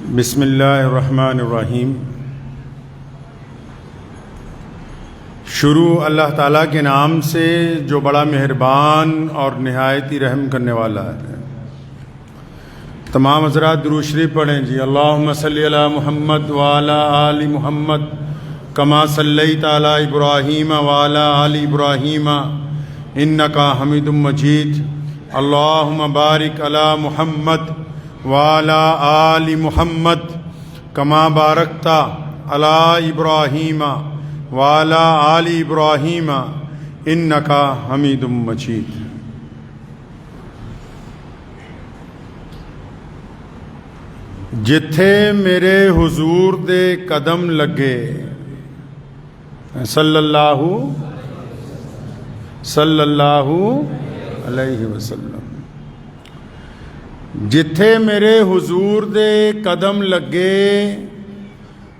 بسم اللہ الرحمن الرحیم۔ شروع اللہ تعالیٰ کے نام سے جو بڑا مہربان اور نہایت ہی رحم کرنے والا ہے۔ تمام حضرات درود شریف پڑھیں جی۔ اللہم صلی علی محمد وعلی آل محمد کما صلیت علی ابراہیم وعلی آل ابراہیم انکا حمید مجید۔ اللہم بارک علی محمد وعلی آل محمد کما بارکت علی ابراہیم وعلی آل ابراہیم انکا حمید مجید۔ جتھے میرے حضور دے قدم لگے صلی اللہ علیہ وسلم، جتھے میرے حضور دے قدم لگے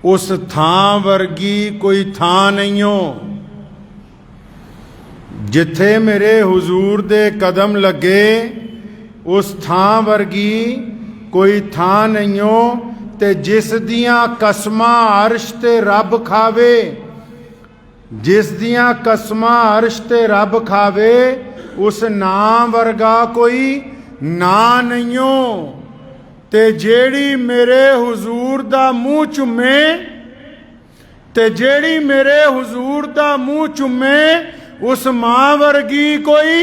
اس تھاں ورگی کوئی تھاں نہیں ہو۔ جتھے میرے حضور دے قدم لگے اس تھاں ورگی کوئی تھاں نہیں ہو، تے جس دیاں قسماں عرش تے رب کھاوے، جس دیاں قسماں عرش تے رب کھاوے اس نام ورگا کوئی نا نہیں ہو۔ تے جیڑی میرے حضور دا منہ چومے، تے جیڑی میرے حضور دا منہ چومے اس ماں ورگی کوئی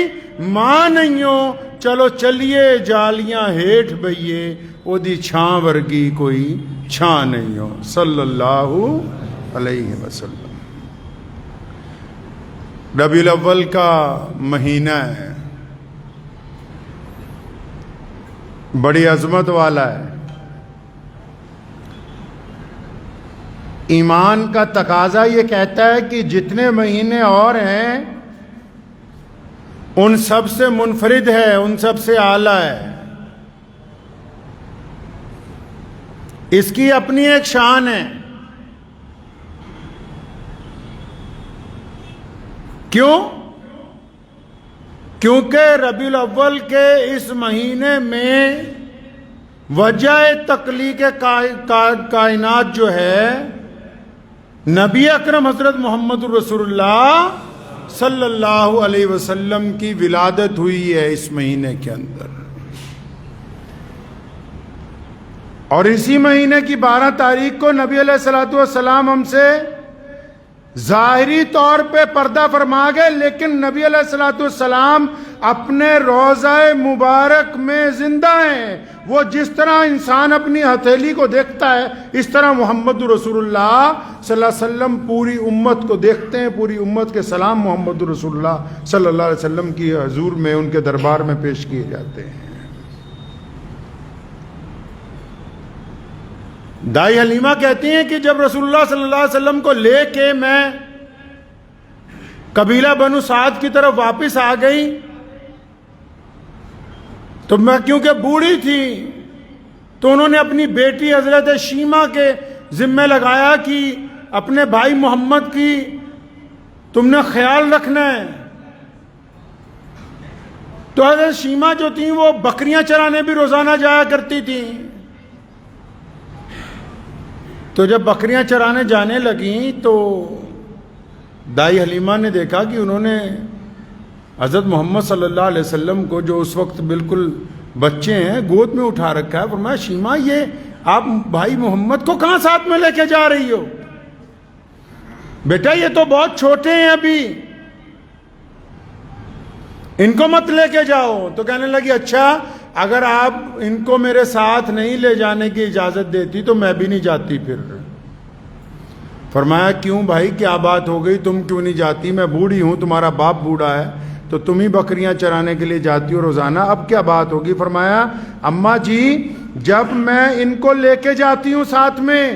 ماں نہیں ہو۔ چلو چلیے جالیاں ہیٹھ بئیے او دی چھاں ورگی کوئی چھاں نہیں ہو صلی اللہ علیہ وسلم۔ ربیع الاول کا مہینہ ہے، بڑی عظمت والا ہے۔ ایمان کا تقاضا یہ کہتا ہے کہ جتنے مہینے اور ہیں ان سب سے منفرد ہے، ان سب سے اعلیٰ ہے۔ اس کی اپنی ایک شان ہے۔ کیوں؟ کیونکہ ربیع الاول کے اس مہینے میں وجہ تخلیق کائنات جو ہے نبی اکرم حضرت محمد رسول اللہ صلی اللہ علیہ وسلم کی ولادت ہوئی ہے اس مہینے کے اندر، اور اسی مہینے کی 12 تاریخ کو نبی علیہ السلام ہم سے ظاہری طور پہ پردہ فرما گئے، لیکن نبی علیہ السلام اپنے روضہ مبارک میں زندہ ہیں۔ وہ جس طرح انسان اپنی ہتھیلی کو دیکھتا ہے اس طرح محمد رسول اللہ صلی اللہ علیہ وسلم پوری امت کو دیکھتے ہیں۔ پوری امت کے سلام محمد رسول اللہ صلی اللہ علیہ وسلم کی حضور میں، ان کے دربار میں پیش کیے جاتے ہیں۔ دائی حلیمہ کہتی ہیں کہ جب رسول اللہ صلی اللہ علیہ وسلم کو لے کے میں قبیلہ بنو سعد کی طرف واپس آ گئی تو میں کیونکہ بوڑھی تھی تو انہوں نے اپنی بیٹی حضرت شیمہ کے ذمہ لگایا کہ اپنے بھائی محمد کی تم نے خیال رکھنا ہے۔ تو حضرت شیمہ جو تھیں وہ بکریاں چرانے بھی روزانہ جایا کرتی تھیں۔ تو جب بکریاں چرانے جانے لگیں تو دائی حلیمہ نے دیکھا کہ انہوں نے حضرت محمد صلی اللہ علیہ وسلم کو، جو اس وقت بالکل بچے ہیں، گود میں اٹھا رکھا ہے۔ فرمایا شیمہ یہ آپ بھائی محمد کو کہاں ساتھ میں لے کے جا رہی ہو؟ بیٹا یہ تو بہت چھوٹے ہیں ابھی، ان کو مت لے کے جاؤ۔ تو کہنے لگی اچھا اگر آپ ان کو میرے ساتھ نہیں لے جانے کی اجازت دیتی تو میں بھی نہیں جاتی پھر۔ فرمایا کیوں بھائی کیا بات ہو گئی، تم کیوں نہیں جاتی؟ میں بوڑھی ہوں، تمہارا باپ بوڑھا ہے، تو تم ہی بکریاں چرانے کے لیے جاتی ہو روزانہ، اب کیا بات ہوگی؟ فرمایا اماں جی جب میں ان کو لے کے جاتی ہوں ساتھ میں،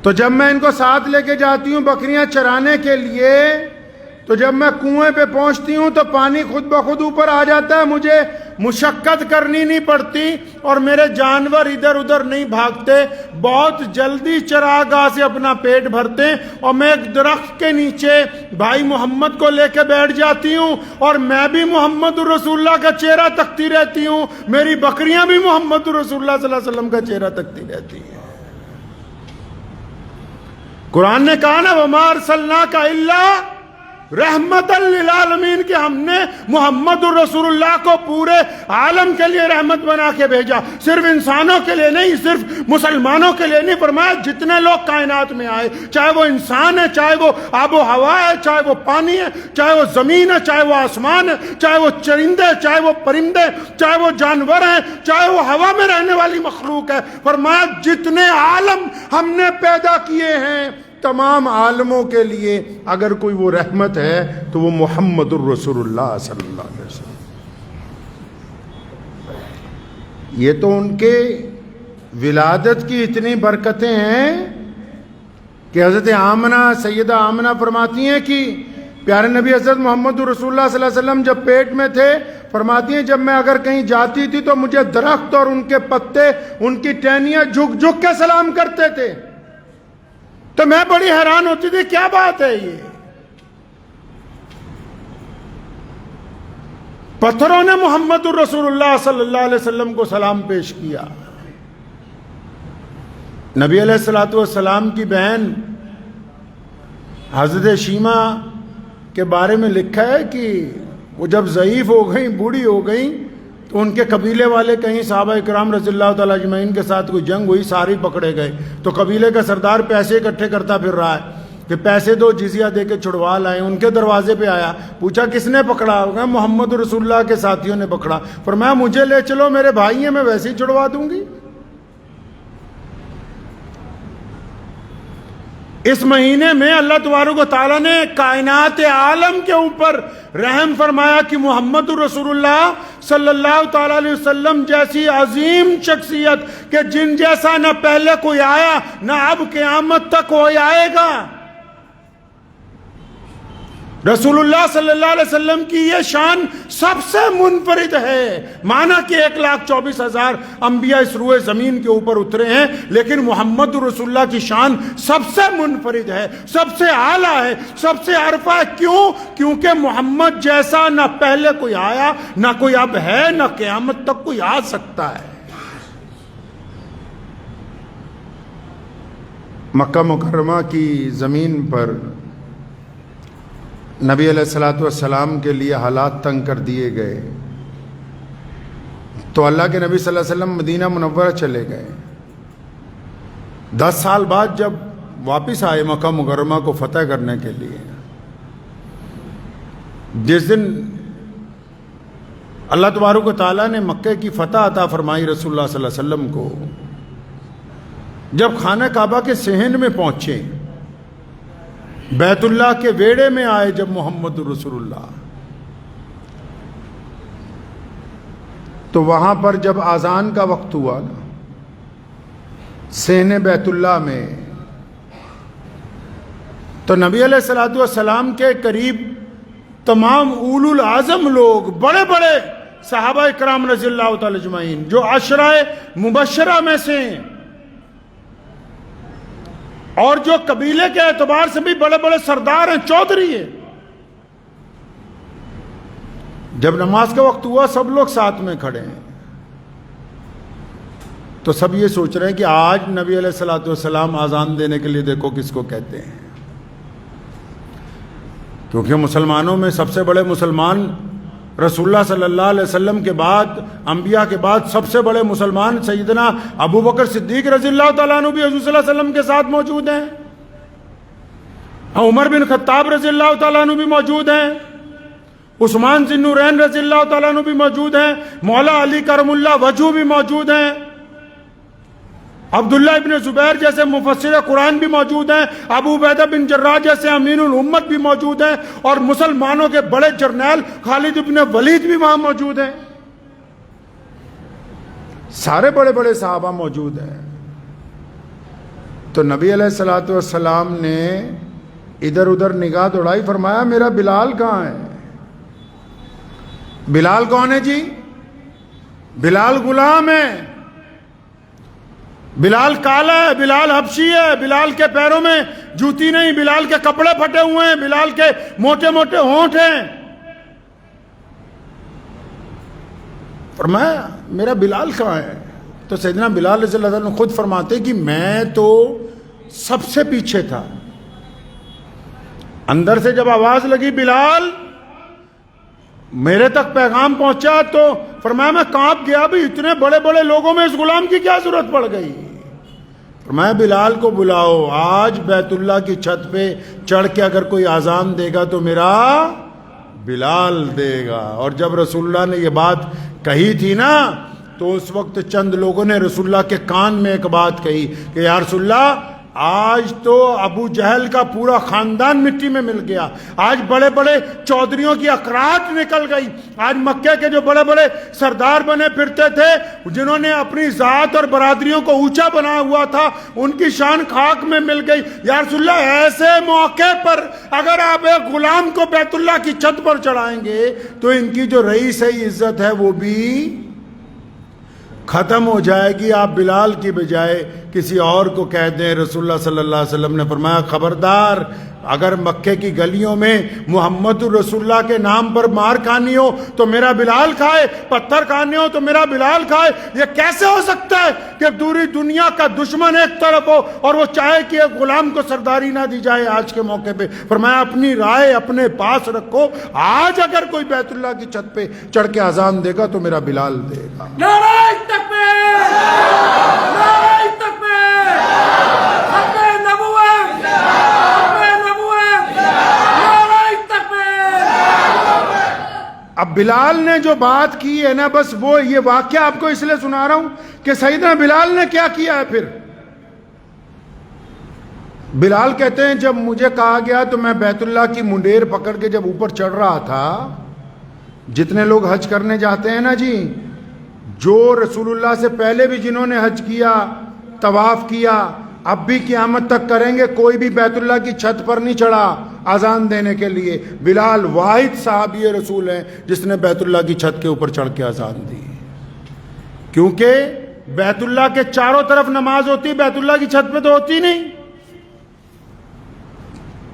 تو جب میں ان کو ساتھ لے کے جاتی ہوں بکریاں چرانے کے لیے، تو جب میں کنویں پہ پہنچتی ہوں تو پانی خود بخود اوپر آ جاتا ہے، مجھے مشقت کرنی نہیں پڑتی اور میرے جانور ادھر ادھر نہیں بھاگتے، بہت جلدی چراگاہ سے اپنا پیٹ بھرتے، اور میں ایک درخت کے نیچے بھائی محمد کو لے کے بیٹھ جاتی ہوں اور میں بھی محمد رسول اللہ کا چہرہ تکتی رہتی ہوں، میری بکریاں بھی محمد رسول اللہ صلی اللہ علیہ وسلم کا چہرہ تکتی رہتی ہیں۔ قرآن نے کہا نا وَمَا أَرْسَلْنَاكَ إِلَّا رحمت للعالمین، کہ ہم نے محمد الرسول اللہ کو پورے عالم کے لیے رحمت بنا کے بھیجا، صرف انسانوں کے لیے نہیں، صرف مسلمانوں کے لیے نہیں، فرمایا جتنے لوگ کائنات میں آئے، چاہے وہ انسان ہے، چاہے وہ آب و ہوا ہے، چاہے وہ پانی ہے، چاہے وہ زمین ہے، چاہے وہ آسمان ہے، چاہے وہ چرندے، چاہے وہ پرندے، چاہے وہ جانور ہیں، چاہے وہ ہوا میں رہنے والی مخلوق ہے، فرمایا جتنے عالم ہم نے پیدا کیے ہیں، تمام عالموں کے لیے اگر کوئی وہ رحمت ہے تو وہ محمد الرسول اللہ صلی اللہ علیہ وسلم۔ یہ تو ان کے ولادت کی اتنی برکتیں ہیں کہ حضرت آمنہ، سیدہ آمنہ فرماتی ہیں کہ پیارے نبی حضرت محمد رسول اللہ صلی اللہ علیہ وسلم جب پیٹ میں تھے، فرماتی ہیں جب میں اگر کہیں جاتی تھی تو مجھے درخت اور ان کے پتے، ان کی ٹہنیاں جھک جھک کے سلام کرتے تھے، تو میں بڑی حیران ہوتی تھی کیا بات ہے یہ، پتھروں نے محمد الرسول اللہ صلی اللہ علیہ وسلم کو سلام پیش کیا۔ نبی علیہ الصلوۃ والسلام کی بہن حضرت شیمہ کے بارے میں لکھا ہے کہ وہ جب ضعیف ہو گئیں، بوڑھی ہو گئیں، تو ان کے قبیلے والے کہیں صحابہ اکرام رضی اللہ تعالیٰ اجمعین کے ساتھ کوئی جنگ ہوئی، سارے پکڑے گئے، تو قبیلے کا سردار پیسے اکٹھے کرتا پھر رہا ہے کہ پیسے دو، جزیہ دے کے چھڑوا لائیں۔ ان کے دروازے پہ آیا، پوچھا کس نے پکڑا؟ ہوگا محمد رسول اللہ کے ساتھیوں نے پکڑا۔ فرمایا مجھے لے چلو، میرے بھائی ہیں، میں ویسے ہی چھڑوا دوں گی۔ اس مہینے میں اللہ تبارک و تعالیٰ نے کائنات عالم کے اوپر رحم فرمایا کہ محمد رسول اللہ صلی اللہ تعالیٰ علیہ وسلم جیسی عظیم شخصیت کہ جن جیسا نہ پہلے کوئی آیا نہ اب قیامت تک کوئی آئے گا، رسول اللہ صلی اللہ علیہ وسلم کی یہ شان سب سے منفرد ہے۔ مانا کہ 1,24,000 انبیاء اس روئے زمین کے اوپر اترے ہیں، لیکن محمد رسول اللہ کی شان سب سے منفرد ہے، سب سے اعلیٰ ہے، سب سے عرفہ ہے۔ کیوں؟ کیونکہ محمد جیسا نہ پہلے کوئی آیا، نہ کوئی اب ہے، نہ قیامت تک کوئی آ سکتا ہے۔ مکہ مکرمہ کی زمین پر نبی علیہ الصلوۃ والسلام کے لیے حالات تنگ کر دیے گئے، تو اللہ کے نبی صلی اللہ علیہ وسلم مدینہ منورہ چلے گئے۔ 10 سال بعد جب واپس آئے مکہ مکرمہ کو فتح کرنے کے لیے، جس دن اللہ تبارک و تعالیٰ نے مکہ کی فتح عطا فرمائی رسول اللہ صلی اللہ علیہ وسلم کو، جب خانہ کعبہ کے صحن میں پہنچے، بیت اللہ کے ویڑے میں آئے، جب محمد رسول اللہ، تو وہاں پر جب اذان کا وقت ہوا نا صحن بیت اللہ میں، تو نبی علیہ الصلوۃ والسلام کے قریب تمام اولو العزم لوگ، بڑے بڑے صحابہ اکرام رضی اللہ تعالی اجمعین جو عشرہ مبشرہ میں سے ہیں، اور جو قبیلے کے اعتبار سے بھی بڑے بڑے سردار ہیں، چودھری ہیں، جب نماز کا وقت ہوا سب لوگ ساتھ میں کھڑے ہیں، تو سب یہ سوچ رہے ہیں کہ آج نبی علیہ الصلوۃ والسلام اذان دینے کے لیے دیکھو کس کو کہتے ہیں، کیونکہ مسلمانوں میں سب سے بڑے مسلمان رسول اللہ صلی اللہ علیہ وسلم کے بعد، انبیاء کے بعد سب سے بڑے مسلمان سیدنا ابو بکر صدیق رضی اللہ تعالیٰ عنہ بھی حضور صلی اللہ علیہ وسلم کے ساتھ موجود ہیں، عمر بن خطاب رضی اللہ تعالیٰ عنہ بھی موجود ہیں، عثمان ذی النورین رضی اللہ تعالیٰ عنہ بھی موجود ہیں، مولا علی کرم اللہ وجہ بھی موجود ہیں، عبداللہ ابن زبیر جیسے مفسر قرآن بھی موجود ہیں، ابو عبیدہ بن جراح جیسے امین الامت بھی موجود ہیں، اور مسلمانوں کے بڑے جرنیل خالد ابن ولید بھی وہاں موجود ہیں، سارے بڑے بڑے صحابہ موجود ہیں۔ تو نبی علیہ الصلوۃ والسلام نے ادھر ادھر نگاہ دوڑائی، فرمایا میرا بلال کہاں ہے؟ بلال کون ہے جی؟ بلال غلام ہے، بلال کالا ہے، بلال حبشی ہے، بلال کے پیروں میں جوتی نہیں، بلال کے کپڑے پھٹے ہوئے ہیں، بلال کے موٹے موٹے ہونٹ ہیں۔ فرمایا میرا بلال کہاں ہے؟ تو سیدنا بلال رضی اللہ عنہ خود فرماتے کہ میں تو سب سے پیچھے تھا، اندر سے جب آواز لگی بلال میرے تک پیغام پہنچا تو فرمایا میں کانپ گیا، بھی اتنے بڑے بڑے لوگوں میں اس غلام کی کیا ضرورت پڑ گئی؟ فرمایا بلال کو بلاؤ، آج بیت اللہ کی چھت پہ چڑھ کے اگر کوئی اذان دے گا تو میرا بلال دے گا۔ اور جب رسول اللہ نے یہ بات کہی تھی نا تو اس وقت چند لوگوں نے رسول اللہ کے کان میں ایک بات کہی کہ یا رسول اللہ آج تو ابو جہل کا پورا خاندان مٹی میں مل گیا، آج بڑے بڑے چودھریوں کی اکراٹ نکل گئی، آج مکے کے جو بڑے بڑے سردار بنے پھرتے تھے جنہوں نے اپنی ذات اور برادریوں کو اونچا بنا ہوا تھا ان کی شان خاک میں مل گئی۔ یا رسول اللہ ایسے موقع پر اگر آپ ایک غلام کو بیت اللہ کی چھت پر چڑھائیں گے تو ان کی جو رئیس عزت ہے وہ بھی ختم ہو جائے گی، آپ بلال کی بجائے کسی اور کو کہہ دیں۔ رسول اللہ صلی اللہ علیہ وسلم نے فرمایا خبردار، اگر مکے کی گلیوں میں محمد رسول اللہ کے نام پر مار کھانی ہو تو میرا بلال کھائے، پتھر کھانے ہو تو میرا بلال کھائے۔ یہ کیسے ہو سکتا ہے کہ پوری دنیا کا دشمن ایک طرف ہو اور وہ چاہے کہ ایک غلام کو سرداری نہ دی جائے آج کے موقع پہ؟ فرمایا اپنی رائے اپنے پاس رکھو، آج اگر کوئی بیت اللہ کی چھت پہ چڑھ کے اذان دے گا تو میرا بلال دے گا۔ نعرہ تکبیر! نعرہ تکبیر! حق نبوت! حق نبوت! نعرہ تکبیر! اب بلال نے جو بات کی ہے نا، بس وہ یہ واقعہ آپ کو اس لیے سنا رہا ہوں کہ سیدنا بلال نے کیا کیا ہے۔ پھر بلال کہتے ہیں جب مجھے کہا گیا تو میں بیت اللہ کی منڈیر پکڑ کے جب اوپر چڑھ رہا تھا، جتنے لوگ حج کرنے جاتے ہیں نا جی، جو رسول اللہ سے پہلے بھی جنہوں نے حج کیا، طواف کیا، اب بھی قیامت تک کریں گے، کوئی بھی بیت اللہ کی چھت پر نہیں چڑھا اذان دینے کے لیے۔ بلال واحد صحابی رسول ہیں جس نے بیت اللہ کی چھت کے اوپر چڑھ کے اذان دی، کیونکہ بیت اللہ کے چاروں طرف نماز ہوتی، بیت اللہ کی چھت پہ تو ہوتی نہیں۔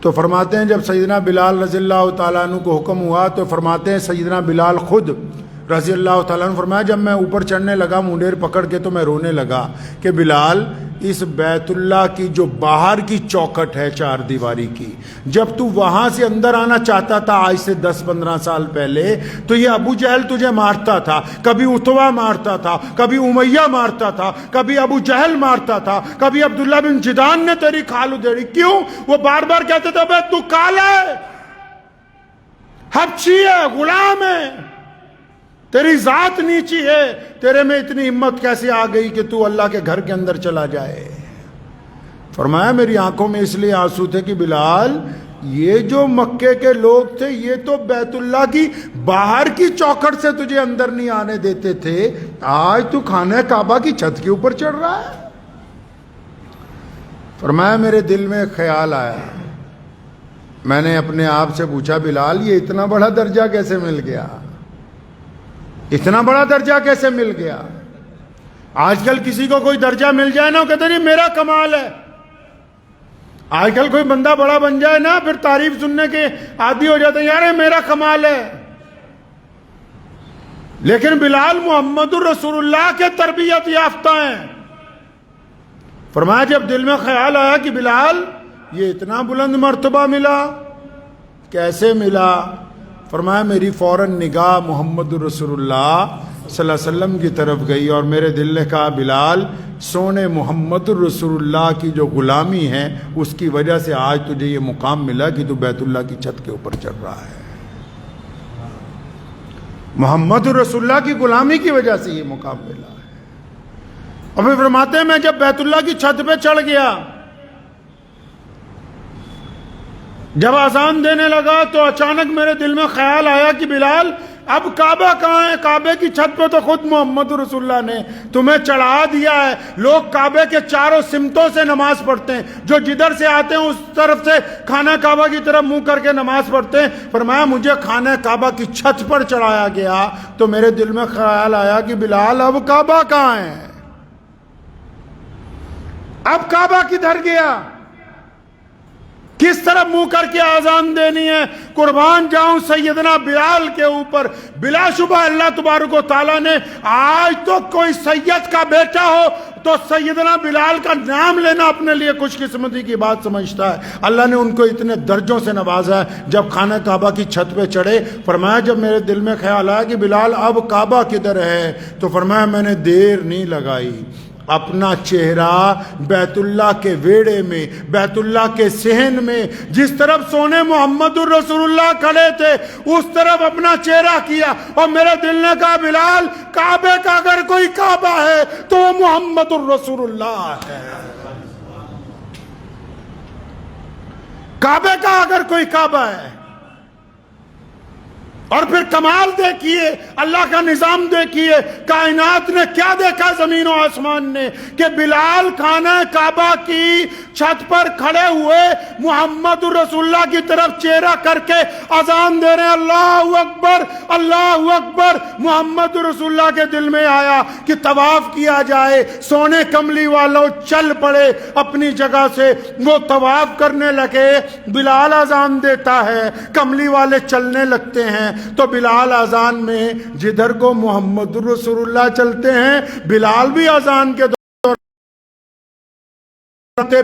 تو فرماتے ہیں جب سیدنا بلال رضی اللہ تعالیٰ عنہ کو حکم ہوا تو فرماتے ہیں سیدنا بلال خود رضی اللہ تعالیٰ عنہ فرمایا جب میں اوپر چڑھنے لگا منڈیر پکڑ کے تو میں رونے لگا کہ بلال اس بیت اللہ کی جو باہر کی چوکھٹ ہے چار دیواری کی، جب تو وہاں سے اندر آنا چاہتا تھا آج سے 10-15 سال پہلے تو یہ ابو جہل تجھے مارتا تھا، کبھی اتوا مارتا تھا، کبھی امیہ مارتا تھا، کبھی ابو جہل مارتا تھا، کبھی عبداللہ بن جدان نے تیری کھال ادھیڑی۔ کیوں؟ وہ بار بار کہتے تھے بے تو کالا ہے، حبشی ہے، غلام ہے، تیری ذات نیچی ہے، تیرے میں اتنی ہمت کیسے آ گئی کہ تو اللہ کے گھر کے اندر چلا جائے؟ فرمایا میری آنکھوں میں اس لیے آنسو تھے کہ بلال یہ جو مکے کے لوگ تھے یہ تو بیت اللہ کی باہر کی چوکھٹ سے تجھے اندر نہیں آنے دیتے تھے، آج تو خانہ کعبہ کی چھت کے اوپر چڑھ رہا ہے۔ فرمایا میرے دل میں ایک خیال آیا، میں نے اپنے آپ سے پوچھا بلال یہ اتنا بڑا درجہ کیسے مل گیا؟ اتنا بڑا درجہ کیسے مل گیا؟ آج کل کسی کو کوئی درجہ مل جائے نا وہ کہتے ہیں میرا کمال ہے، آج کل کوئی بندہ بڑا بن جائے نا پھر تعریف سننے کے عادی ہو جاتے ہیں، یار میرا کمال ہے۔ لیکن بلال محمد الرسول اللہ کے تربیت یافتہ ہیں۔ فرمایا جب دل میں خیال آیا کہ بلال یہ اتنا بلند مرتبہ ملا، کیسے ملا؟ فرمایا میری فوراً نگاہ محمد رسول اللہ صلی اللہ علیہ وسلم کی طرف گئی اور میرے دل نے کہا بلال سونے محمد رسول اللہ کی جو غلامی ہے اس کی وجہ سے آج تجھے یہ مقام ملا کہ تو بیت اللہ کی چھت کے اوپر چڑھ رہا ہے، محمد رسول اللہ کی غلامی کی وجہ سے یہ مقام ملا ہے۔ اور پھر فرماتے ہیں میں جب بیت اللہ کی چھت پہ چڑھ گیا، جب اذان دینے لگا تو اچانک میرے دل میں خیال آیا کہ بلال اب کعبہ کہاں ہے؟ کعبے کی چھت پہ تو خود محمد رسول اللہ نے تمہیں چڑھا دیا ہے. لوگ کعبے کے چاروں سمتوں سے نماز پڑھتے ہیں, جو جدھر سے آتے ہیں اس طرف سے خانہ کعبہ کی طرف منہ کر کے نماز پڑھتے ہیں. فرمایا مجھے خانہ کعبہ کی چھت پر چڑھایا گیا تو میرے دل میں خیال آیا کہ بلال اب کعبہ کہاں ہے؟ اب کعبہ کدھر گیا؟ کس طرف منہ کر کے آزان دینی ہے؟ قربان جاؤں سیدنا بلال کے اوپر. بلا شبہ اللہ تبارک و تعالیٰ نے آج تو کوئی سید کا بیٹا ہو تو سیدنا بلال کا نام لینا اپنے لیے خوش قسمتی کی بات سمجھتا ہے. اللہ نے ان کو اتنے درجوں سے نوازا ہے. جب خانہ کعبہ کی چھت پہ چڑھے, فرمایا جب میرے دل میں خیال آیا کہ بلال اب کعبہ کدھر ہے, تو فرمایا میں نے دیر نہیں لگائی, اپنا چہرہ بیت اللہ کے ویڑے میں, بیت اللہ کے صحن میں, جس طرف سونے محمد الرسول اللہ کھڑے تھے اس طرف اپنا چہرہ کیا, اور میرے دل نے کہا بلال کعبے کا اگر کوئی کعبہ ہے تو وہ محمد الرسول اللہ ہے. کعبے کا اگر کوئی کعبہ ہے. اور پھر کمال دیکھیے, اللہ کا نظام دیکھیے, کائنات نے کیا دیکھا زمین و آسمان نے, کہ بلال خانہ کعبہ کی چھت پر کھڑے ہوئے محمد رسول اللہ کی طرف چہرہ کر کے اذان دے رہے ہیں, اللہ اکبر اللہ اکبر. محمد رسول اللہ کے دل میں آیا کہ طواف کیا جائے. سونے کملی والوں چل پڑے اپنی جگہ سے, وہ طواف کرنے لگے. بلال اذان دیتا ہے, کملی والے چلنے لگتے ہیں, تو بلال اذان میں جدھر کو محمد رسول اللہ چلتے ہیں, بلال بھی اذان کے دور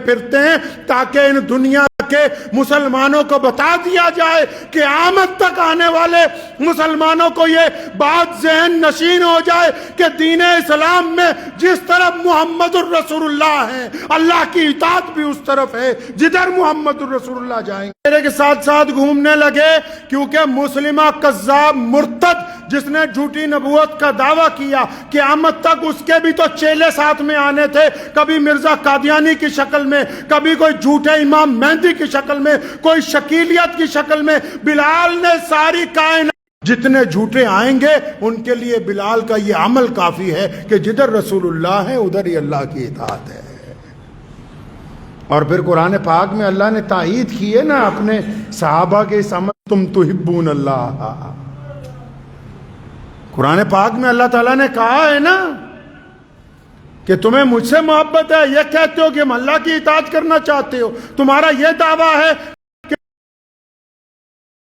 پھرتے ہیں, تاکہ ان دنیا کے مسلمانوں کو بتا دیا جائے کہ قیامت تک آنے والے مسلمانوں کو یہ بات ذہن نشین ہو جائے کہ دین اسلام میں جس طرف محمد الرسول اللہ ہے, اللہ کی اطاعت بھی اس طرف ہے جدھر محمد الرسول اللہ جائیں گے. میرے کے ساتھ ساتھ گھومنے لگے, کیونکہ مسلمہ کذاب مرتد جس نے جھوٹی نبوت کا دعویٰ کیا, قیامت تک اس کے بھی تو چیلے ساتھ میں آنے تھے, کبھی مرزا قادیانی کی شکل میں, کبھی کوئی جھوٹے امام مہدی کی شکل میں, کوئی شکیلیت کی شکل میں. بلال نے ساری کائنات جتنے جھوٹے آئیں گے ان کے لیے بلال کا یہ عمل کافی ہے کہ جدھر رسول اللہ ہے ادھر ہی اللہ کی اطاعت ہے. اور پھر قرآن پاک میں اللہ نے تائید کی ہے نا اپنے صحابہ کے اس عمل, تم تحبون اللہ. قرآن پاک میں اللہ تعالیٰ نے کہا ہے نا کہ تمہیں مجھ سے محبت ہے, یہ کہتے ہو کہ ہم اللہ کی اطاعت کرنا چاہتے ہو, تمہارا یہ دعویٰ ہے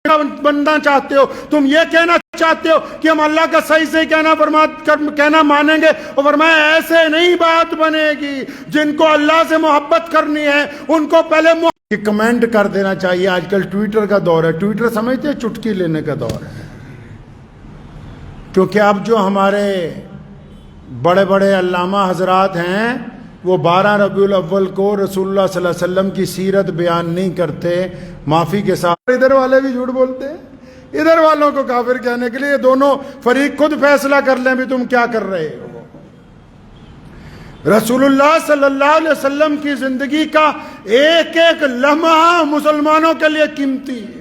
کہ بننا چاہتے ہو, تم یہ کہنا چاہتے ہو کہ ہم اللہ کا صحیح کہنا مانیں گے. اور فرمایا ایسے نہیں بات بنے گی. جن کو اللہ سے محبت کرنی ہے ان کو پہلے کمنٹ کر دینا چاہیے. آج کل ٹویٹر کا دور ہے, ٹویٹر سمجھتے ہیں چٹکی لینے کا دور ہے, کیونکہ اب جو ہمارے بڑے بڑے علامہ حضرات ہیں وہ 12 ربیع الاول کو رسول اللہ صلی اللہ علیہ وسلم کی سیرت بیان نہیں کرتے, معافی کے ساتھ. ادھر والے بھی جھوٹ بولتے ہیں, ادھر والوں کو کافر کہنے کے لیے. دونوں فریق خود فیصلہ کر لیں بھی تم کیا کر رہے ہو. رسول اللہ صلی اللہ علیہ وسلم کی زندگی کا ایک ایک لمحہ مسلمانوں کے لیے قیمتی ہے.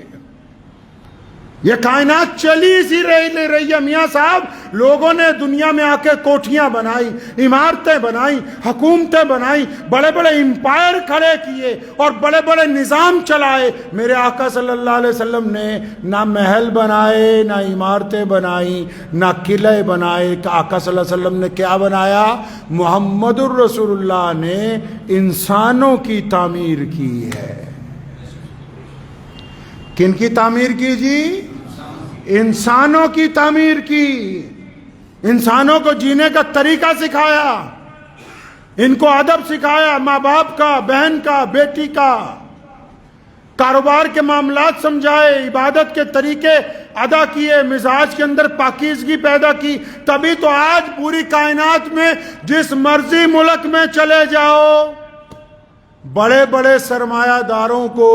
یہ کائنات چلی سی رہی ہے میاں صاحب. لوگوں نے دنیا میں آ کے کوٹھیاں بنائی, عمارتیں بنائی, حکومتیں بنائی, بڑے بڑے امپائر کھڑے کیے اور بڑے بڑے نظام چلائے. میرے آقا صلی اللہ علیہ وسلم نے نہ محل بنائے, نہ عمارتیں بنائی, نہ قلعے بنائے. آقا صلی اللہ علیہ وسلم نے کیا بنایا؟ محمد الرسول اللہ نے انسانوں کی تعمیر کی ہے. کن کی تعمیر کی جی؟ انسانوں کی تعمیر کی. انسانوں کو جینے کا طریقہ سکھایا, ان کو ادب سکھایا, ماں باپ کا, بہن کا, بیٹی کا, کاروبار کے معاملات سمجھائے, عبادت کے طریقے ادا کیے, مزاج کے اندر پاکیزگی پیدا کی. تبھی تو آج پوری کائنات میں جس مرضی ملک میں چلے جاؤ, بڑے بڑے سرمایہ داروں کو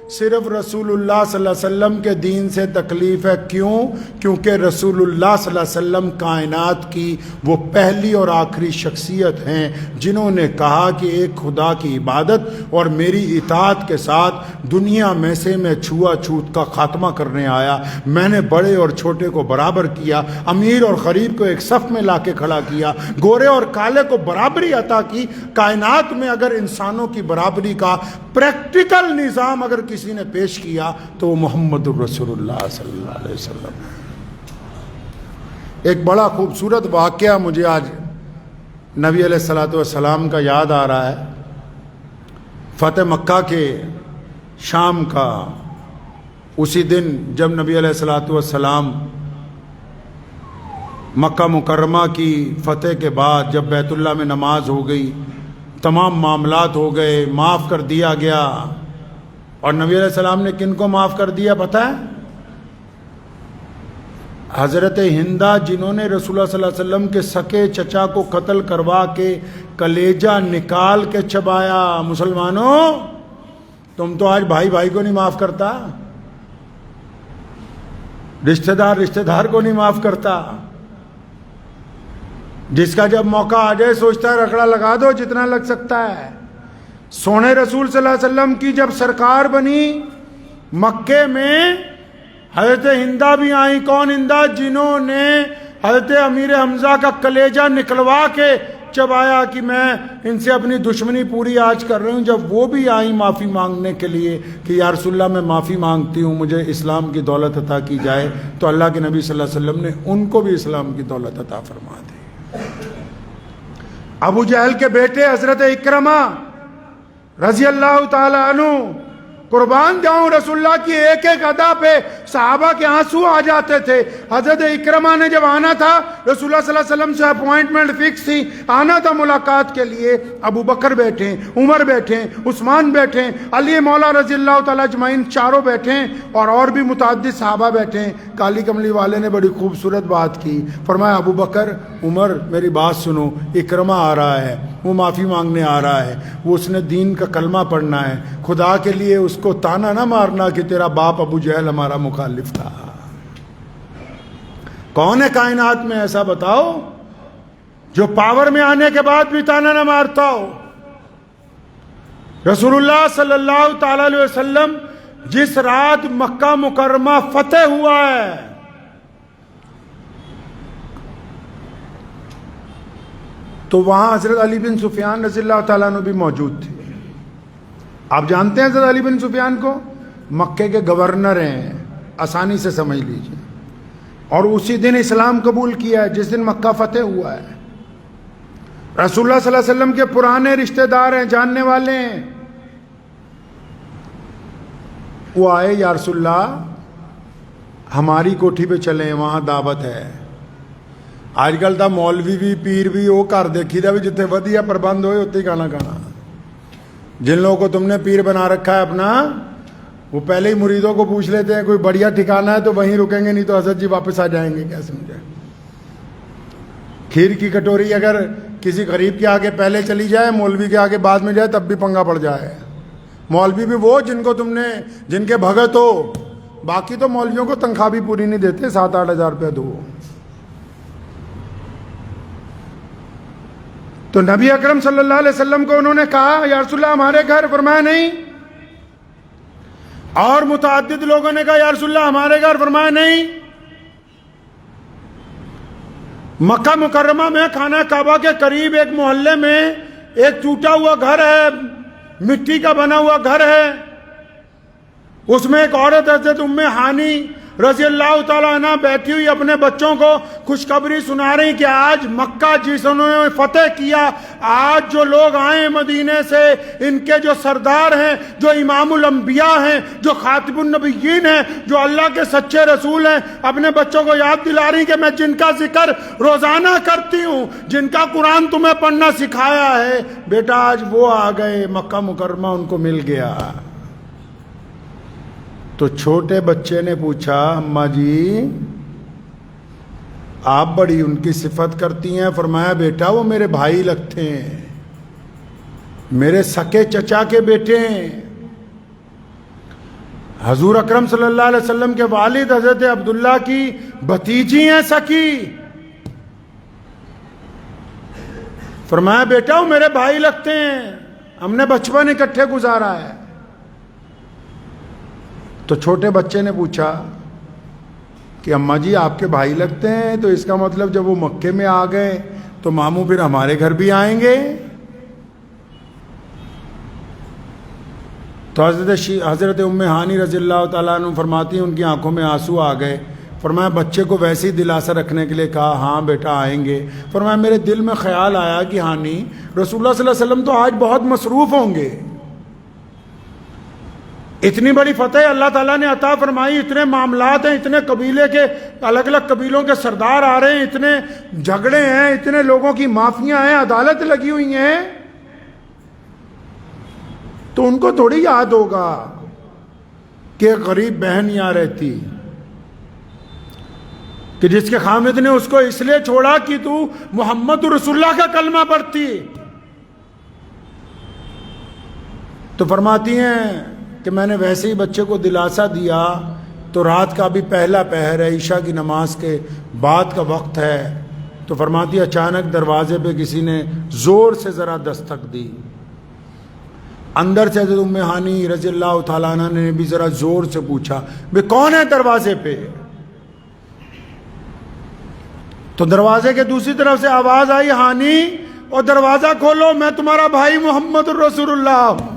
صرف رسول اللہ صلی اللہ علیہ وسلم کے دین سے تکلیف ہے. کیوں؟ کیونکہ رسول اللہ صلی اللہ علیہ وسلم کائنات کی وہ پہلی اور آخری شخصیت ہیں جنہوں نے کہا کہ ایک خدا کی عبادت اور میری اطاعت کے ساتھ دنیا میں سے میں چھوا چھوت کا خاتمہ کرنے آیا. میں نے بڑے اور چھوٹے کو برابر کیا، امیر اور غریب کو ایک صف میں لا کے کھڑا کیا، گورے اور کالے کو برابری عطا کی. کائنات میں اگر انسانوں کی برابری کا پریکٹیکل نظام اگر کسی نے پیش کیا تو وہ محمد الرسول اللہ صلی اللہ علیہ وسلم. ایک بڑا خوبصورت واقعہ مجھے آج نبی علیہ الصلوۃ والسلام کا یاد آ رہا ہے. فتح مکہ کے شام کا اسی دن جب نبی علیہ الصلوۃ والسلام مکہ مکرمہ کی فتح کے بعد جب بیت اللہ میں نماز ہو گئی، تمام معاملات ہو گئے، معاف کر دیا گیا. اور نبی علیہ السلام نے کن کو معاف کر دیا پتہ ہے؟ حضرت ہندہ، جنہوں نے رسول اللہ صلی اللہ علیہ وسلم کے سکے چچا کو قتل کروا کے کلیجہ نکال کے چبایا. مسلمانوں، تم تو آج بھائی بھائی کو نہیں معاف کرتا، رشتہ دار کو نہیں معاف کرتا. جس کا جب موقع آ جائے سوچتا ہے رگڑا لگا دو جتنا لگ سکتا ہے. سونے رسول صلی اللہ علیہ وسلم کی جب سرکار بنی مکے میں، حضرت ہندہ بھی آئیں. کون ہندہ؟ جنہوں نے حضرت امیر حمزہ کا کلیجہ نکلوا کے چبایا کہ میں ان سے اپنی دشمنی پوری آج کر رہی ہوں. جب وہ بھی آئیں معافی مانگنے کے لیے کہ یا رسول اللہ میں معافی مانگتی ہوں، مجھے اسلام کی دولت عطا کی جائے، تو اللہ کے نبی صلی اللہ علیہ وسلم نے ان کو بھی اسلام کی دولت عطا فرما دی. ابو جہل کے بیٹے حضرت اکرمہ رضی اللہ تعالی عنہ، قربان جاؤں رسول اللہ کی ایک ایک ادا پہ صحابہ کے آنسو آ جاتے تھے. حضرت اکرمہ نے جب آنا تھا، رسول اللہ صلی اللہ علیہ وسلم سے اپوائنٹمنٹ فکس تھی، آنا تھا ملاقات کے لیے. ابو بکر بیٹھے، عمر بیٹھے، عثمان بیٹھے، علی مولا رضی اللہ تعالیٰ اجمعین چاروں بیٹھے، اور بھی متعدد صحابہ بیٹھے. کالی کملی والے نے بڑی خوبصورت بات کی، فرمایا ابو بکر، عمر، میری بات سنو، اکرمہ آ رہا ہے، وہ معافی مانگنے آ رہا ہے، وہ اس نے دین کا کلمہ پڑھنا ہے. خدا کے لیے اس کو تانا نہ مارنا کہ تیرا باپ ابو جہل ہمارا مخالف تھا. کون ہے کائنات میں ایسا بتاؤ جو پاور میں آنے کے بعد بھی تانا نہ مارتا ہو؟ رسول اللہ صلی اللہ تعالی علیہ وسلم جس رات مکہ مکرمہ فتح ہوا ہے، تو وہاں حضرت علی بن سفیان رضی اللہ تعالیٰ عنہ بھی موجود تھے. آپ جانتے ہیں حضرت علی بن سفیان کو؟ مکے کے گورنر ہیں، آسانی سے سمجھ لیجئے. اور اسی دن اسلام قبول کیا ہے جس دن مکہ فتح ہوا ہے. رسول اللہ صلی اللہ علیہ وسلم کے پرانے رشتہ دار ہیں، جاننے والے ہیں. وہ آئے، یا رسول اللہ ہماری کوٹھی پہ چلیں، وہاں دعوت ہے. آج کل تا مولوی بھی پیر بھی وہ گھر دیکھی دا بھی جتنے ودیا پربند ہوئے اتنے ہی کھانا کھانا. جن لوگوں کو تم نے پیر بنا رکھا ہے اپنا، وہ پہلے ہی مریدوں کو پوچھ لیتے ہیں کوئی بڑھیا ٹھکانا ہے تو وہیں رکیں گے، نہیں تو حضرت جی واپس آ جائیں گے. کیا سمجھے؟ کھیر کی کٹوری اگر کسی غریب کے آگے پہلے چلی جائے، مولوی کے آگے بعد میں جائے، تب بھی پنگا پڑ جائے. مولوی بھی وہ جن کو تم نے، جن کے بھگت ہو. باقی تو مولویوں کو تنخواہ بھی پوری نہیں دیتے، 7-8 ہزار روپے دو. تو نبی اکرم صلی اللہ علیہ وسلم کو انہوں نے کہا یا رسول اللہ ہمارے گھر، فرمایا نہیں. اور متعدد لوگوں نے کہا یا رسول اللہ ہمارے گھر، فرمایا نہیں. مکہ مکرمہ میں خانہ کعبہ کے قریب ایک محلے میں ایک ٹوٹا ہوا گھر ہے، مٹی کا بنا ہوا گھر ہے. اس میں ایک عورت حضرت ام ہانی رضی اللہ تعالیٰ عنہ بیٹھی ہوئی اپنے بچوں کو خوشخبری سنا رہی کہ آج مکہ جسے انہوں نے فتح کیا، آج جو لوگ آئے مدینے سے، ان کے جو سردار ہیں، جو امام الانبیاء ہیں، جو خاتم النبیین ہیں، جو اللہ کے سچے رسول ہیں، اپنے بچوں کو یاد دلا رہی کہ میں جن کا ذکر روزانہ کرتی ہوں، جن کا قرآن تمہیں پڑھنا سکھایا ہے، بیٹا آج وہ آ گئے، مکہ مکرمہ ان کو مل گیا. تو چھوٹے بچے نے پوچھا اماں جی آپ بڑی ان کی صفت کرتی ہیں. فرمایا بیٹا وہ میرے بھائی لگتے ہیں، میرے سکے چچا کے بیٹے ہیں. حضور اکرم صلی اللہ علیہ وسلم کے والد حضرت عبداللہ کی بھتیجی ہیں سکی. فرمایا بیٹا وہ میرے بھائی لگتے ہیں, ہم نے بچپن اکٹھے گزارا ہے. تو چھوٹے بچے نے پوچھا کہ اماں جی آپ کے بھائی لگتے ہیں, تو اس کا مطلب جب وہ مکے میں آ گئے تو ماموں پھر ہمارے گھر بھی آئیں گے. تو حضرت ام ہانی رضی اللہ تعالیٰ عنہ فرماتی ہیں ان کی آنکھوں میں آنسو آ گئے. فرمایا بچے کو ویسے ہی دلاسا رکھنے کے لیے کہا ہاں بیٹا آئیں گے. فرمایا میرے دل میں خیال آیا کہ ہانی رسول اللہ صلی اللہ علیہ وسلم تو آج بہت مصروف ہوں گے, اتنی بڑی فتح اللہ تعالیٰ نے عطا فرمائی, اتنے معاملات ہیں, اتنے قبیلے کے الگ الگ قبیلوں کے سردار آ رہے ہیں, اتنے جھگڑے ہیں, اتنے لوگوں کی معافیاں ہیں, عدالت لگی ہوئی ہیں, تو ان کو تھوڑی یاد ہوگا کہ غریب بہن یہاں رہتی کہ جس کے خامد نے اس کو اس لیے چھوڑا کہ تو محمد رسول اللہ کا کلمہ پڑھتی. تو فرماتی ہیں کہ میں نے ویسے ہی بچے کو دلاسا دیا تو رات کا بھی پہلا پہر ہے, عشاء کی نماز کے بعد کا وقت ہے. تو فرماتی اچانک دروازے پہ کسی نے زور سے ذرا دستک دی. اندر سے حضرت ام ہانی رضی اللہ تعالیٰ عنہ نے بھی ذرا زور سے پوچھا بے کون ہے دروازے پہ. تو دروازے کے دوسری طرف سے آواز آئی ہانی اور دروازہ کھولو, میں تمہارا بھائی محمد رسول اللہ ہوں.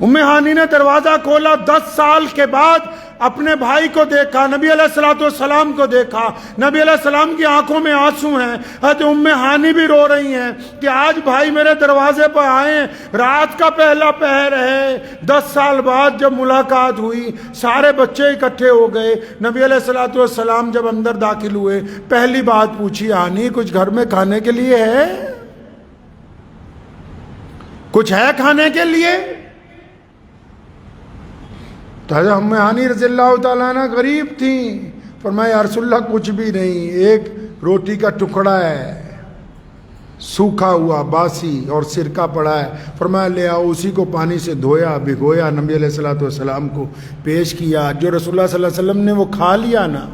ام ہانی نے دروازہ کھولا, 10 سال کے بعد اپنے بھائی کو دیکھا, نبی علیہ الصلوۃ والسلام کو دیکھا, نبی علیہ السلام کی آنکھوں میں آنسو ہیں. حضرت ام ہانی بھی رو رہی ہیں کہ آج بھائی میرے دروازے پر آئے, رات کا پہلا پہر ہے, 10 سال بعد جب ملاقات ہوئی, سارے بچے اکٹھے ہو گئے. نبی علیہ الصلوۃ والسلام جب اندر داخل ہوئے پہلی بات پوچھی ہانی کچھ گھر میں کھانے کے لیے ہے, کچھ ہے کھانے کے لیے. تو حضرت ام ہانی رضی اللہ تعالیٰ عنہ غریب تھیں. فرمایا یا رسول اللہ کچھ بھی نہیں, ایک روٹی کا ٹکڑا ہے سوکھا ہوا باسی اور سرکہ پڑا ہے. فرمایا لے آؤ, اسی کو پانی سے دھویا بھگویا, نبی علیہ الصلوۃ والسلام کو پیش کیا. جو رسول اللہ صلی اللہ علیہ وسلم نے وہ کھا لیا نا,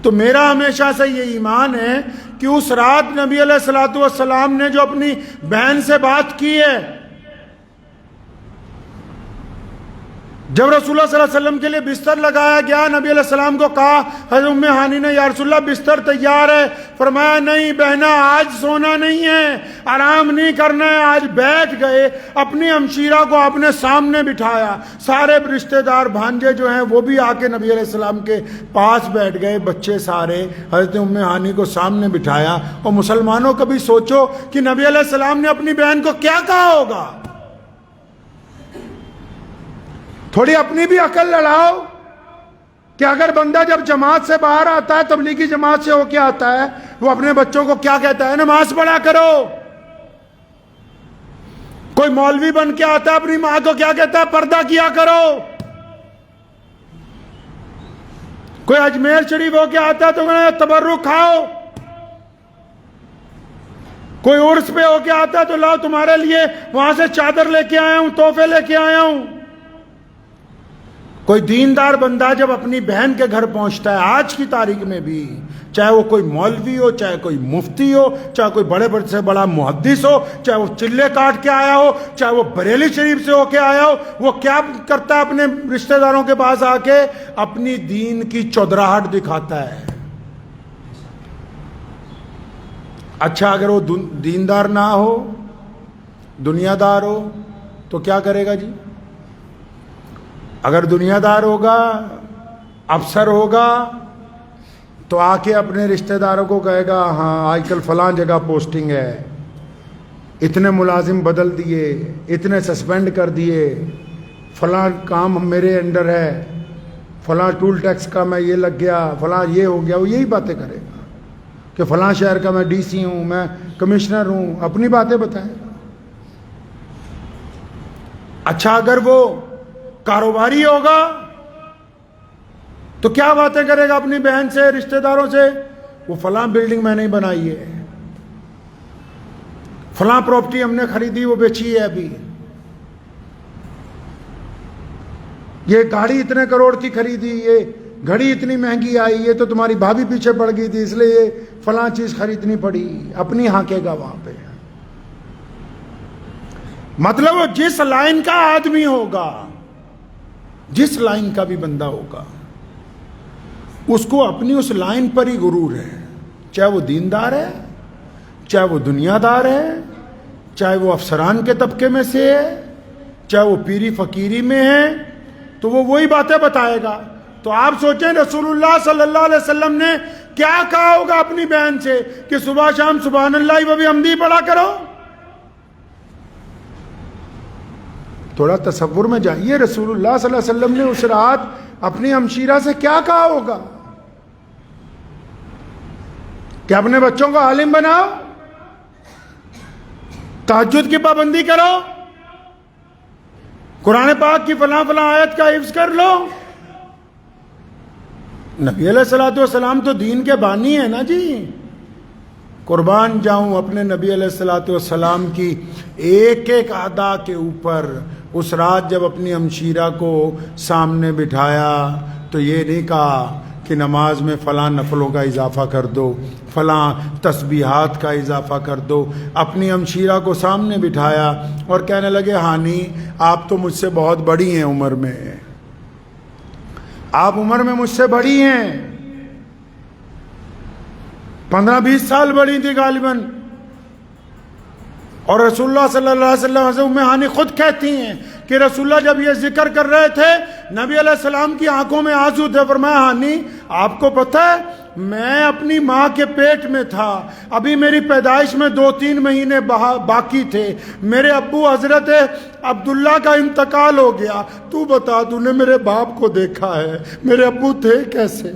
تو میرا ہمیشہ سے یہ ایمان ہے کہ اس رات نبی علیہ الصلوۃ والسلام نے جو اپنی بہن سے بات کی ہے, جب رسول اللہ صلی اللہ علیہ وسلم کے لیے بستر لگایا گیا, نبی علیہ السلام کو کہا حضرت ام ہانی نے یا رسول اللہ بستر تیار ہے. فرمایا نہیں بہنا آج سونا نہیں ہے, آرام نہیں کرنا ہے. آج بیٹھ گئے, اپنی ہمشیرہ کو اپنے سامنے بٹھایا, سارے رشتہ دار بھانجے جو ہیں وہ بھی آ کے نبی علیہ السلام کے پاس بیٹھ گئے, بچے سارے حضرت ام ہانی کو سامنے بٹھایا. اور مسلمانوں کبھی سوچو کہ نبی علیہ السلام نے اپنی بہن کو کیا کہا ہوگا. تھوڑی اپنی بھی عقل لڑاؤ کہ اگر بندہ جب جماعت سے باہر آتا ہے, تبلیغی جماعت سے ہو کے آتا ہے, وہ اپنے بچوں کو کیا کہتا ہے, نماز پڑھا کرو. کوئی مولوی بن کے آتا ہے, اپنی ماں کو کیا کہتا ہے, پردہ کیا کرو. کوئی اجمیر شریف ہو کے آتا ہے تو تبرک کھاؤ. کوئی عرس پہ ہو کے آتا ہے تو لاؤ تمہارے لیے وہاں سے چادر لے کے آیا ہوں, تحفے لے کے آیا ہوں. کوئی دیندار بندہ جب اپنی بہن کے گھر پہنچتا ہے آج کی تاریخ میں بھی, چاہے وہ کوئی مولوی ہو, چاہے کوئی مفتی ہو, چاہے کوئی بڑے بڑے سے بڑا محدث ہو, چاہے وہ چلے کاٹ کے آیا ہو, چاہے وہ بریلی شریف سے ہو کے آیا ہو, وہ کیا کرتا ہے اپنے رشتہ داروں کے پاس آ کے اپنی دین کی چودراہٹ دکھاتا ہے. اچھا اگر وہ دیندار نہ ہو, دنیا دار ہو, تو کیا کرے گا جی. اگر دنیا دار ہوگا, افسر ہوگا, تو آ کے اپنے رشتہ داروں کو کہے گا ہاں آج کل فلاں جگہ پوسٹنگ ہے, اتنے ملازم بدل دیے, اتنے سسپینڈ کر دیے, فلاں کام میرے انڈر ہے, فلاں ٹول ٹیکس کا میں یہ لگ گیا, فلاں یہ ہو گیا. وہ یہی باتیں کرے گا کہ فلاں شہر کا میں ڈی سی ہوں, میں کمشنر ہوں, اپنی باتیں بتائے گا. اچھا اگر وہ کاروباری ہوگا تو کیا باتیں کرے گا اپنی بہن سے, رشتہ داروں سے, وہ فلاں بلڈنگ میں نے بنائی ہے, فلاں پراپرٹی ہم نے خریدی وہ بیچی ہے ابھی. یہ گاڑی اتنے کروڑ کی خریدی، یہ گھڑی اتنی مہنگی آئی، یہ تو تمہاری بھابھی پیچھے پڑ گئی تھی اس لیے یہ فلاں چیز خریدنی پڑی، اپنی ہانکے گا وہاں پہ۔ مطلب وہ جس لائن کا آدمی ہوگا، جس لائن کا بھی بندہ ہوگا، اس کو اپنی اس لائن پر ہی غرور ہے، چاہے وہ دیندار ہے، چاہے وہ دنیا دار ہے، چاہے وہ افسران کے طبقے میں سے ہے، چاہے وہ پیری فقیری میں ہے، تو وہ وہی باتیں بتائے گا۔ تو آپ سوچیں رسول اللہ صلی اللہ علیہ وسلم نے کیا کہا ہوگا اپنی بہن سے کہ صبح شام سبحان اللہ و بحمدہ پڑھا کرو۔ تھوڑا تصور میں جائیے، رسول اللہ صلی اللہ علیہ وسلم نے اس رات اپنی ہمشیرہ سے کیا کہا ہوگا کہ اپنے بچوں کو عالم بناؤ، تہجد کی پابندی کرو، قرآن پاک کی فلاں فلاں آیت کا حفظ کر لو۔ نبی علیہ الصلوۃ والسلام تو دین کے بانی ہیں نا جی۔ قربان جاؤں اپنے نبی علیہ الصلوۃ والسلام کی ایک ایک ادا کے اوپر۔ اس رات جب اپنی ہمشیرہ کو سامنے بٹھایا تو یہ نہیں کہا کہ نماز میں فلاں نفلوں کا اضافہ کر دو، فلاں تسبیحات کا اضافہ کر دو۔ اپنی ہمشیرہ کو سامنے بٹھایا اور کہنے لگے ہانی آپ تو مجھ سے بہت بڑی ہیں عمر میں، آپ عمر میں مجھ سے بڑی ہیں، 15-20 سال بڑی تھی غالباً۔ اور رسول اللہ صلی اللہ علیہ وسلم سے ام ہانی خود کہتی ہیں کہ رسول اللہ جب یہ ذکر کر رہے تھے نبی علیہ السلام کی آنکھوں میں آنسو تھے۔ فرمایا ہانی آپ کو پتہ ہے میں اپنی ماں کے پیٹ میں تھا، ابھی میری پیدائش میں 2-3 مہینے باقی تھے، میرے ابو حضرت عبداللہ کا انتقال ہو گیا، تو بتا تو نے میرے باپ کو دیکھا ہے، میرے ابو تھے کیسے؟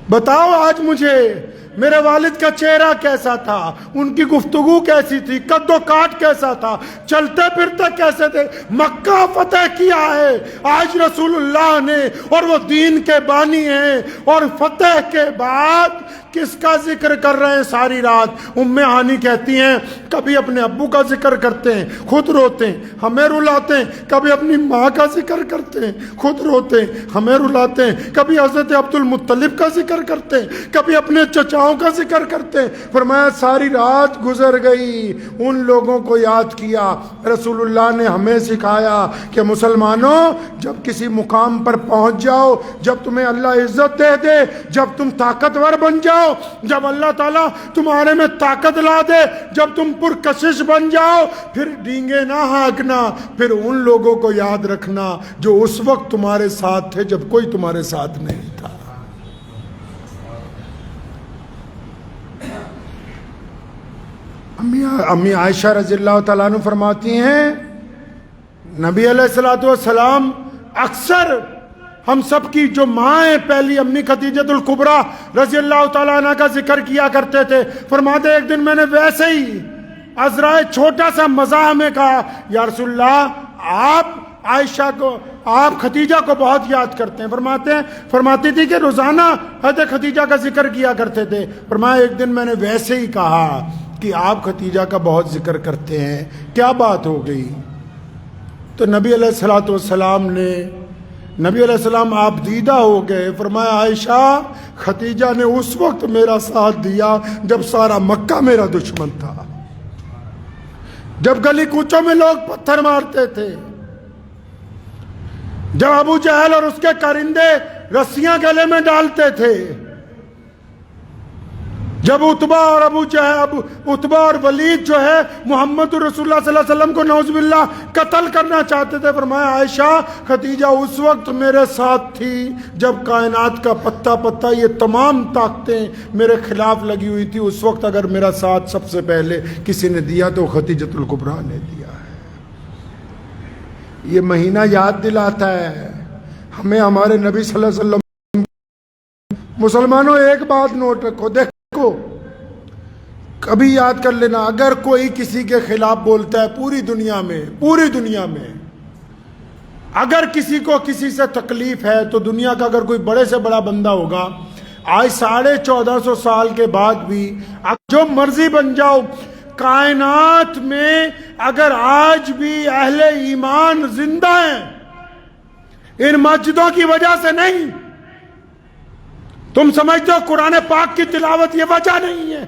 بتاؤ آج مجھے میرے والد کا چہرہ کیسا تھا، ان کی گفتگو کیسی تھی، قد و کاٹ کیسا تھا، چلتے پھرتے کیسے تھے۔ مکہ فتح کیا ہے آج رسول اللہ نے، اور وہ دین کے بانی ہیں، اور فتح کے بعد کس کا ذکر کر رہے ہیں ساری رات؟ ام ہانی کہتی ہیں کبھی اپنے ابو کا ذکر کرتے ہیں خود روتے ہیں ہمیں رلاتے ہیں، کبھی اپنی ماں کا ذکر کرتے ہیں خود روتے ہیں ہمیں رلاتے ہیں، کبھی حضرت عبد المطلب کا ذکر کرتے ہیں، کبھی اپنے چچاؤں کا ذکر کرتے ہیں۔ فرمایا ساری رات گزر گئی، ان لوگوں کو یاد کیا۔ رسول اللہ نے ہمیں سکھایا کہ مسلمانوں جب کسی مقام پر پہنچ جاؤ، جب تمہیں اللہ عزت دے دے، جب تم طاقتور بن جاؤ، جب اللہ تعالیٰ تمہارے میں طاقت لا دے، جب تم پرکشش بن جاؤ، پھر ڈینگے نہ ہانکنا، پھر ان لوگوں کو یاد رکھنا جو اس وقت تمہارے ساتھ تھے جب کوئی تمہارے ساتھ نہیں تھا۔ امی عائشہ رضی اللہ تعالیٰ عنہ فرماتی ہیں نبی علیہ الصلوۃ والسلام اکثر ہم سب کی جو ماں ہیں پہلی امی خدیجۃ الکبریٰ رضی اللہ تعالیٰ عنہ کا ذکر کیا کرتے تھے۔ فرماتے ایک دن میں نے ویسے ہی عذرائے چھوٹا سا مزاح میں کہا یا رسول اللہ آپ عائشہ کو، آپ خدیجہ کو بہت یاد کرتے ہیں۔ فرماتی تھی کہ روزانہ حضرت خدیجہ کا ذکر کیا کرتے تھے۔ فرمایا ایک دن میں نے ویسے ہی کہا کہ آپ خدیجہ کا بہت ذکر کرتے ہیں، کیا بات ہو گئی؟ تو نبی علیہ الصلوۃ والسلام نے، نبی علیہ السلام آپ دیدہ ہو گئے۔ فرمایا عائشہ خدیجہ نے اس وقت میرا ساتھ دیا جب سارا مکہ میرا دشمن تھا، جب گلی کوچوں میں لوگ پتھر مارتے تھے، جب ابو جہل اور اس کے کرندے رسیاں گلے میں ڈالتے تھے، جب اتبا اور ولید جو ہے محمد رسول اللہ صلی اللہ علیہ وسلم کو نعوذ باللہ قتل کرنا چاہتے تھے۔ فرمایا عائشہ خدیجہ اس وقت میرے ساتھ تھی جب کائنات کا پتا پتا یہ تمام طاقتیں میرے خلاف لگی ہوئی تھی، اس وقت اگر میرا ساتھ سب سے پہلے کسی نے دیا تو خدیجۃ الکبریٰ نے دیا ہے۔ یہ مہینہ یاد دلاتا ہے ہمیں ہمارے نبی صلی اللہ علیہ وسلم۔ مسلمانوں ایک بات نوٹ رکھو، دیکھو کبھی یاد کر لینا، اگر کوئی کسی کے خلاف بولتا ہے پوری دنیا میں اگر کسی کو کسی سے تکلیف ہے تو دنیا کا اگر کوئی بڑے سے بڑا بندہ ہوگا، آج 1450 سال کے بعد بھی جو مرضی بن جاؤ، کائنات میں اگر آج بھی اہل ایمان زندہ ہیں ان مسجدوں کی وجہ سے نہیں. تم سمجھتے ہو قرآن پاک کی تلاوت یہ وجہ نہیں ہے.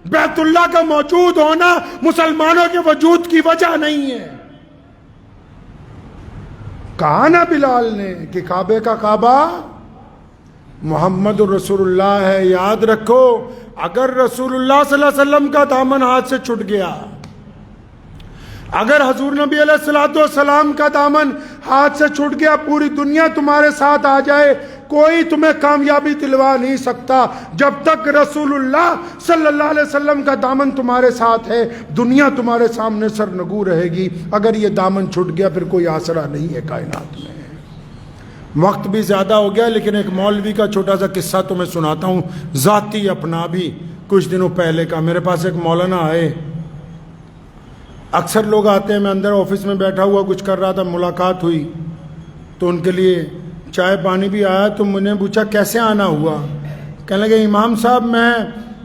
بیت اللہ کا موجود ہونا مسلمانوں کے وجود کی وجہ نہیں ہے. کہا نا بلال نے کہ کعبے کا کعبہ محمد رسول اللہ ہے. یاد رکھو اگر رسول اللہ صلی اللہ علیہ وسلم کا دامن ہاتھ سے چھٹ گیا، اگر حضور نبی علیہ السلام کا دامن ہاتھ سے چھٹ گیا، پوری دنیا تمہارے ساتھ آ جائے، کوئی تمہیں کامیابی دلوا نہیں سکتا. جب تک رسول اللہ صلی اللہ علیہ وسلم کا دامن تمہارے ساتھ ہے، دنیا تمہارے سامنے سرنگو رہے گی. اگر یہ دامن چھٹ گیا پھر کوئی آسرا نہیں ہے کائنات میں. وقت بھی زیادہ ہو گیا، لیکن ایک مولوی کا چھوٹا سا قصہ تمہیں سناتا ہوں، ذاتی اپنا بھی. کچھ دنوں پہلے کا، میرے پاس ایک مولانا آئے. اکثر لوگ آتے ہیں، میں اندر آفس میں بیٹھا ہوا کچھ کر رہا تھا، ملاقات ہوئی تو ان کے لیے چائے پانی بھی آیا. تو میں نے پوچھا کیسے آنا ہوا؟ کہنے لگے امام صاحب میں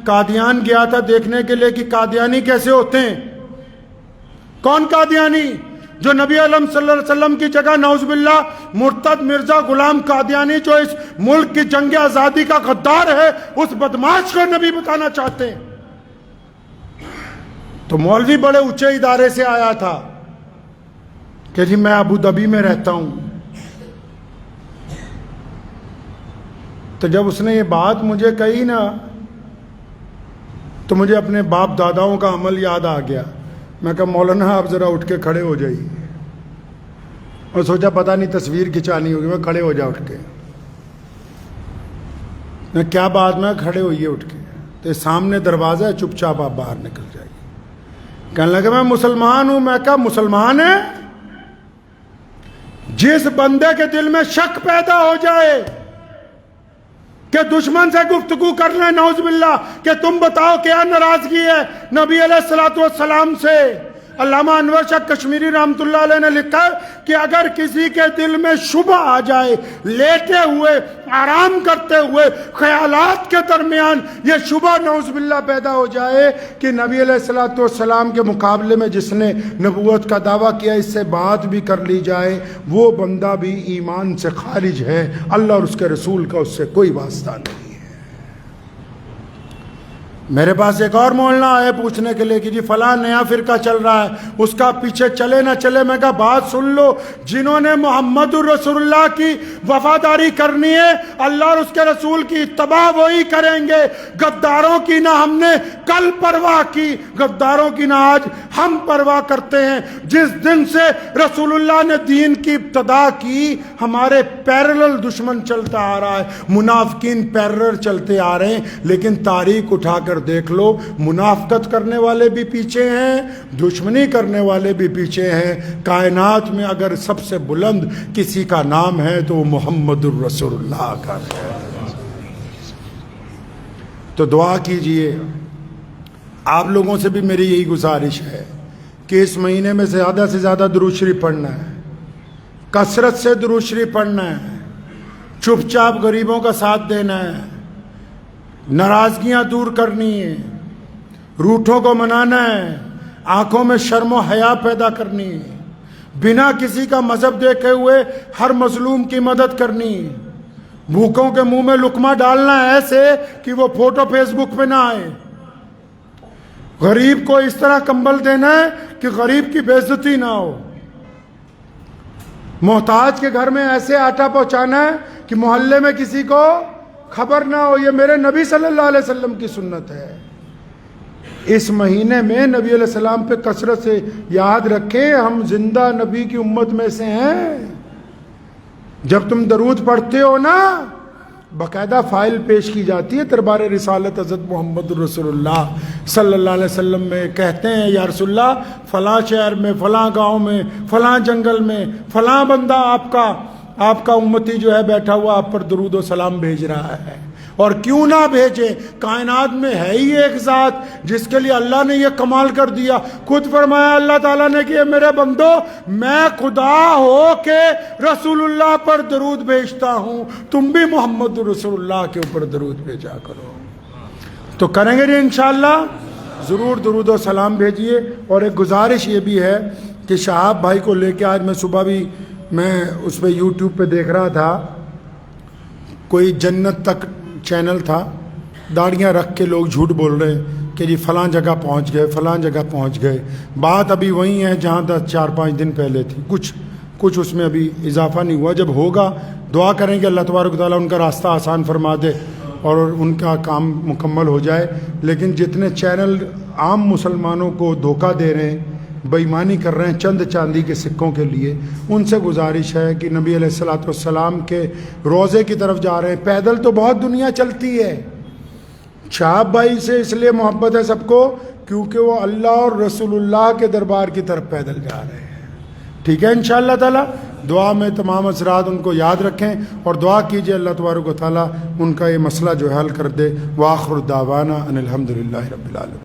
قادیان گیا تھا دیکھنے کے لیے کہ قادیانی کیسے ہوتے ہیں. کون قادیانی؟ جو نبی علیہ صلی اللہ علیہ وسلم کی جگہ نعوذ باللہ مرتد مرزا غلام قادیانی جو اس ملک کی جنگ آزادی کا غدار ہے، اس بدماش کو نبی بتانا چاہتے ہیں. تو مولوی بڑے اونچے ادارے سے آیا تھا کہ جی میں ابو دھابی میں رہتا ہوں. تو جب اس نے یہ بات مجھے کہی نا تو مجھے اپنے باپ داداؤں کا عمل یاد آ گیا. میں کہا مولانا آپ ذرا اٹھ کے کھڑے ہو جائیے. اور سوچا پتہ نہیں تصویر کھنچانی ہوگی، میں کھڑے ہو جا اٹھ کے. میں کیا بات، میں کھڑے ہوئیے اٹھ کے. تو سامنے دروازہ ہے، چپ چاپ آپ باہر نکل جائیے. کہنے لگا میں مسلمان ہوں. میں کہا مسلمان ہے؟ جس بندے کے دل میں شک پیدا ہو جائے کہ دشمن سے گفتگو کر لیں نعوذ باللہ کہ تم بتاؤ کیا ناراضگی ہے نبی علیہ السلام سے. علامہ انور شاہ کشمیری رحمۃ اللہ علیہ نے لکھا کہ اگر کسی کے دل میں شبہ آ جائے، لیٹے ہوئے آرام کرتے ہوئے خیالات کے درمیان یہ شبہ نعوذ باللہ پیدا ہو جائے کہ نبی علیہ السلام کے مقابلے میں جس نے نبوت کا دعویٰ کیا اس سے بات بھی کر لی جائے، وہ بندہ بھی ایمان سے خارج ہے. اللہ اور اس کے رسول کا اس سے کوئی واسطہ نہیں. میرے پاس ایک اور مولانا آئے پوچھنے کے لیے کہ جی فلاں نیا فرقہ چل رہا ہے، اس کا پیچھے چلے نہ چلے. میں کہا بات سن لو، جنہوں نے محمد الرسول اللہ کی وفاداری کرنی ہے، اللہ اور اس کے رسول کی اتباع وہی کریں گے. غداروں کی نہ ہم نے کل پرواہ کی، غداروں کی نہ آج ہم پرواہ کرتے ہیں. جس دن سے رسول اللہ نے دین کی ابتدا کی، ہمارے پیرلل دشمن چلتا آ رہا ہے، منافقین پیرلل چلتے آ رہے ہیں. لیکن تاریخ اٹھا کر دیکھ لو، منافقت کرنے والے بھی پیچھے ہیں، دشمنی کرنے والے بھی پیچھے ہیں. کائنات میں اگر سب سے بلند کسی کا نام ہے تو وہ محمد الرسول اللہ کا ہے. تو دعا کیجئے. آپ لوگوں سے بھی میری یہی گزارش ہے کہ اس مہینے میں زیادہ سے زیادہ درود شریف پڑھنا ہے، کثرت سے درود شریف پڑھنا ہے، چپ چاپ غریبوں کا ساتھ دینا ہے، ناراضگیاں دور کرنی ہے، روٹھوں کو منانا ہے، آنکھوں میں شرم و حیا پیدا کرنی ہے، بنا کسی کا مذہب دیکھے ہوئے ہر مظلوم کی مدد کرنی ہے، بھوکوں کے منہ میں لقمہ ڈالنا ہے ایسے کہ وہ فوٹو فیس بک پہ نہ آئے، غریب کو اس طرح کمبل دینا ہے کہ غریب کی بے عزتی نہ ہو، محتاج کے گھر میں ایسے آٹا پہنچانا ہے کہ محلے میں کسی کو خبر نہ ہو. یہ میرے نبی صلی اللہ علیہ وسلم کی سنت ہے. اس مہینے میں نبی علیہ السلام پہ کثرت سے یاد رکھیں، ہم زندہ نبی کی امت میں سے ہیں. جب تم درود پڑھتے ہو نا، باقاعدہ فائل پیش کی جاتی ہے دربار رسالت حضرت محمد رسول اللہ صلی اللہ علیہ وسلم میں. کہتے ہیں یا رسول اللہ فلاں شہر میں، فلاں گاؤں میں، فلاں جنگل میں فلاں بندہ آپ کا امتی جو ہے بیٹھا ہوا آپ پر درود و سلام بھیج رہا ہے. اور کیوں نہ بھیجے، کائنات میں ہے ہی ایک ذات جس کے لیے اللہ نے یہ کمال کر دیا. خود فرمایا اللہ تعالیٰ نے کہ میرے بندو میں خدا ہو کے رسول اللہ پر درود بھیجتا ہوں، تم بھی محمد رسول اللہ کے اوپر درود بھیجا کرو. تو کریں گے انشاءاللہ. ضرور درود و سلام بھیجیے. اور ایک گزارش یہ بھی ہے کہ شہاب بھائی کو لے کے آج میں صبح بھی میں اس پہ یوٹیوب پہ دیکھ رہا تھا، کوئی جنت تک چینل تھا، داڑیاں رکھ کے لوگ جھوٹ بول رہے ہیں کہ جی فلاں جگہ پہنچ گئے، فلاں جگہ پہنچ گئے. بات ابھی وہی ہے جہاں 4-5 دن پہلے تھی، کچھ اس میں ابھی اضافہ نہیں ہوا. جب ہوگا دعا کریں کہ اللہ تبارک و تعالیٰ ان کا راستہ آسان فرما دے اور ان کا کام مکمل ہو جائے. لیکن جتنے چینل عام مسلمانوں کو دھوکہ دے رہے ہیں، بےایمانی کر رہے ہیں چند چاندی کے سکوں کے لیے، ان سے گزارش ہے کہ نبی علیہ الصلوۃ والسلام کے روضے کی طرف جا رہے ہیں. پیدل تو بہت دنیا چلتی ہے. شہاب بھائی سے اس لیے محبت ہے سب کو کیونکہ وہ اللہ اور رسول اللہ کے دربار کی طرف پیدل جا رہے ہیں. ٹھیک ہے انشاءاللہ تعالی. دعا میں تمام حضرات ان کو یاد رکھیں اور دعا کیجئے اللہ تبارک و تعالی ان کا یہ مسئلہ جو حل کر دے. وآخر دعوانا ان الحمدللہ رب العالمین.